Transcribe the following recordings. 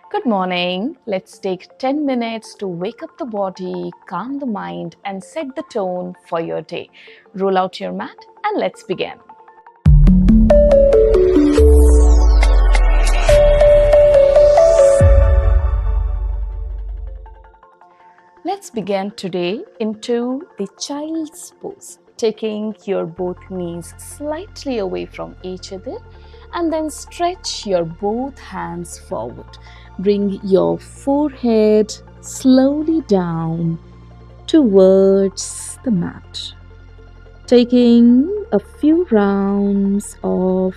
Good morning. Let's take 10 minutes to wake up the body, calm the mind, and set the tone for your day. Roll out your mat and let's begin. Let's begin today into the child's pose, taking your both knees slightly away from each other and then stretch your both hands forward. Bring your forehead slowly down towards the mat. Taking a few rounds of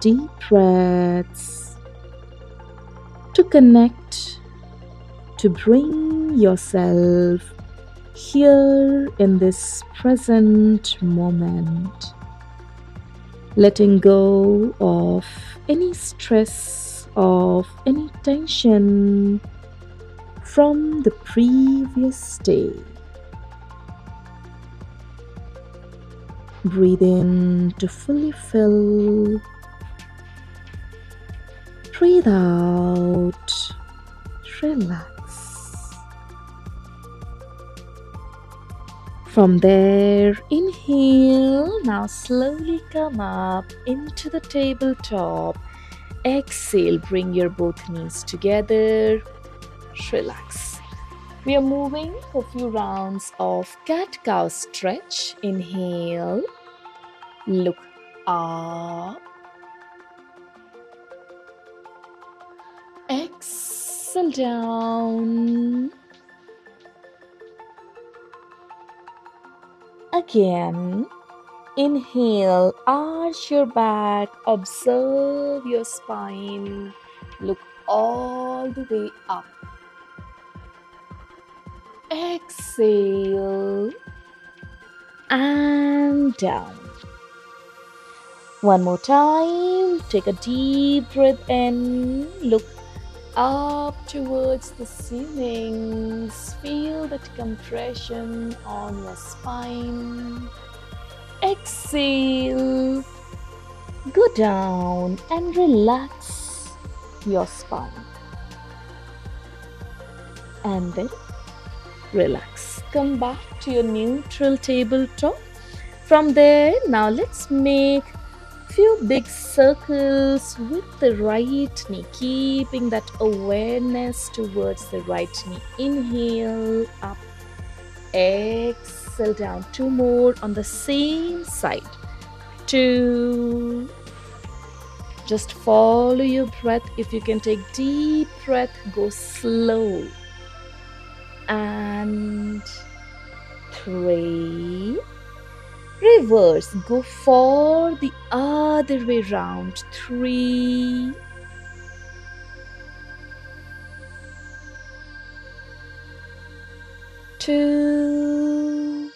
deep breaths to connect, to bring yourself here in this present moment. Letting go of any stress, of any tension from the previous day. Breathe in to fully fill. Breathe out. Relax. From there, inhale. Now slowly come up into the tabletop. Exhale, bring your both knees together. Relax. We are moving for a few rounds of cat-cow stretch. Inhale. Look up. Exhale down. Again, inhale, arch your back, observe your spine, look all the way up. Exhale and down. One more time, take a deep breath in, look up towards the ceilings. Feel that compression on your spine. Exhale. Go down and relax your spine. And then relax. Come back to your neutral tabletop. From there, now let's make few big circles with the right knee, keeping that awareness towards the right knee. Inhale up, exhale down. Two more on the same side. Two. Just follow your breath. If you can take deep breath, go slow. And three. Reverse, go for the other way round. Three. Two.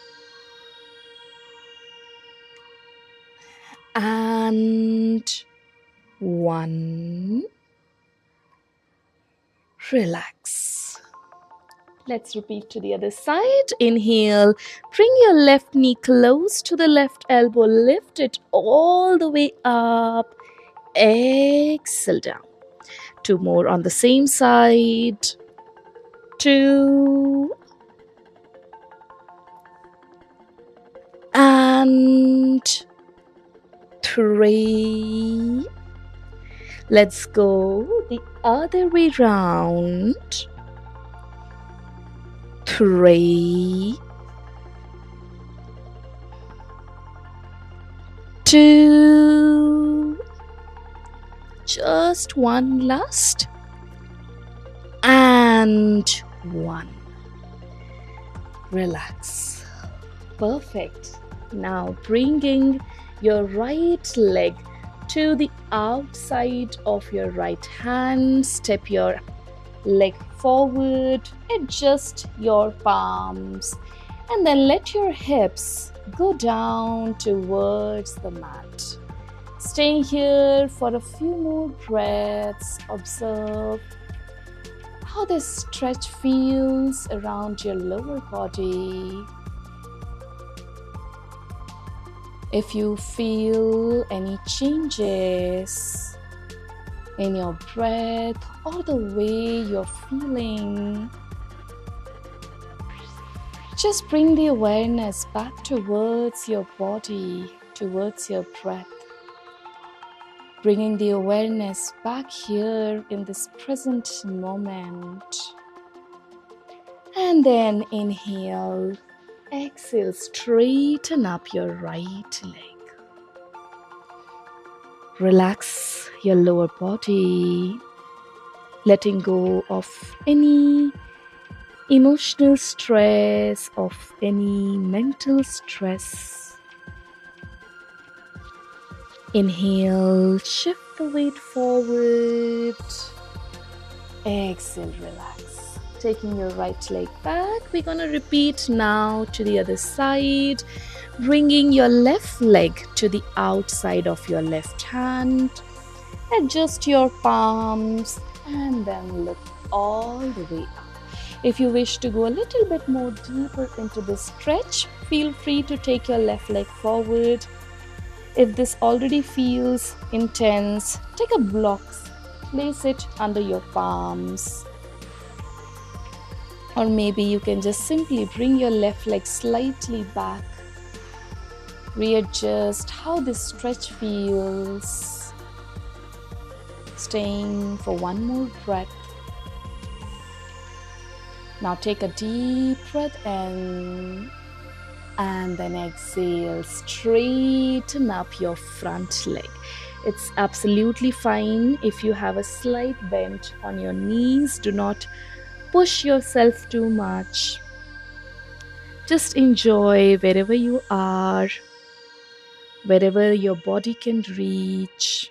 And one. Relax. Let's repeat to the other side. Inhale, bring your left knee close to the left elbow. Lift it all the way up. Exhale down. Two more on the same side. Two. And three. Let's go the other way round. Three. Two. Just one last. And one. Relax. Perfect. Now bringing your right leg to the outside of your right hand. Step your leg forward, adjust your palms, and then let your hips go down towards the mat. Stay here for a few more breaths. Observe how this stretch feels around your lower body. If you feel any changes, in your breath or the way you're feeling. Just bring the awareness back towards your body, towards your breath. Bringing the awareness back here in this present moment. And then inhale, exhale, straighten up your right leg. Relax your lower body, letting go of any emotional stress, of any mental stress. Inhale, shift the weight forward. Exhale, relax. Taking your right leg back, we're going to repeat now to the other side. Bringing your left leg to the outside of your left hand. Adjust your palms and then look all the way up. If you wish to go a little bit more deeper into this stretch, feel free to take your left leg forward. If this already feels intense, take a block, place it under your palms. Or maybe you can just simply bring your left leg slightly back. Readjust how this stretch feels. Staying for one more breath. Now take a deep breath in and then exhale. Straighten up your front leg. It's absolutely fine if you have a slight bend on your knees. Do not push yourself too much. Just enjoy wherever you are, wherever your body can reach.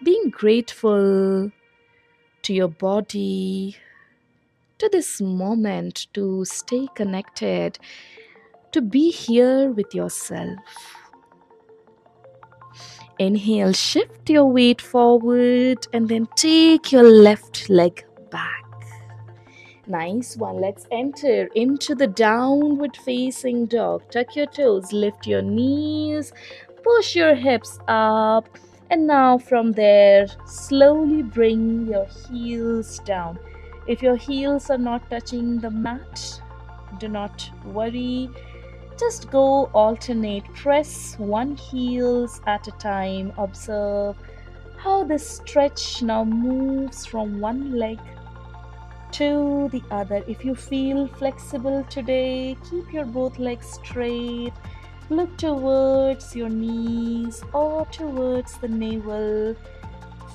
Being grateful to your body, to this moment, to stay connected, to be here with yourself. Inhale, shift your weight forward and then take your left leg back. Nice one. Let's enter into the downward facing dog. Tuck your toes, lift your knees, push your hips up. And now from there, slowly bring your heels down. If your heels are not touching the mat, do not worry. Just go alternate. Press one heels at a time. Observe how the stretch now moves from one leg to the other. If you feel flexible today, keep your both legs straight. Look towards your knees or towards the navel.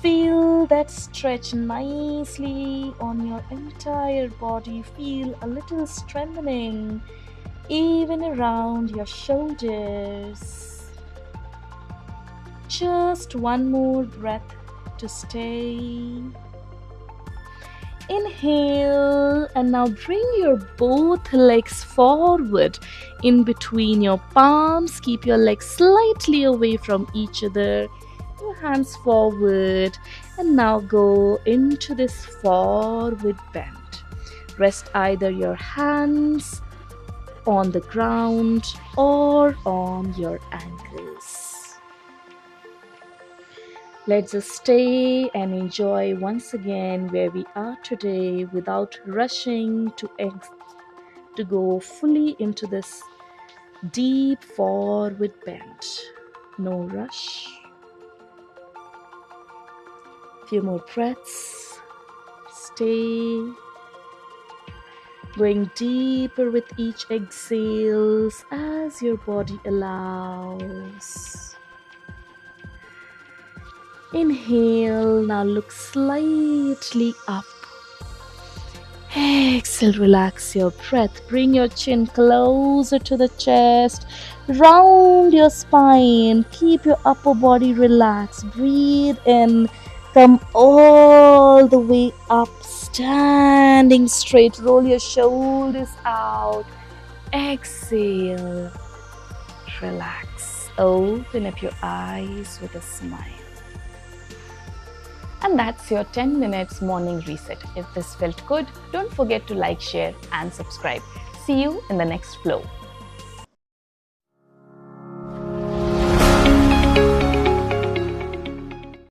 Feel that stretch nicely on your entire body. Feel a little strengthening even around your shoulders. Just one more breath to stay. Inhale and now bring your both legs forward in between your palms. Keep your legs slightly away from each other. Your hands forward and now go into this forward bend. Rest either your hands on the ground or on your ankles. Let's just stay and enjoy once again where we are today without rushing to go fully into this deep forward bend. No rush. Few more breaths. Stay. Going deeper with each exhales as your body allows. Inhale, now look slightly up. Exhale, relax your breath. Bring your chin closer to the chest. Round your spine. Keep your upper body relaxed. Breathe in. Come all the way up. Standing straight. Roll your shoulders out. Exhale. Relax. Open up your eyes with a smile. And that's your 10 minutes morning reset. If this felt good, don't forget to like, share and subscribe. See you in the next flow.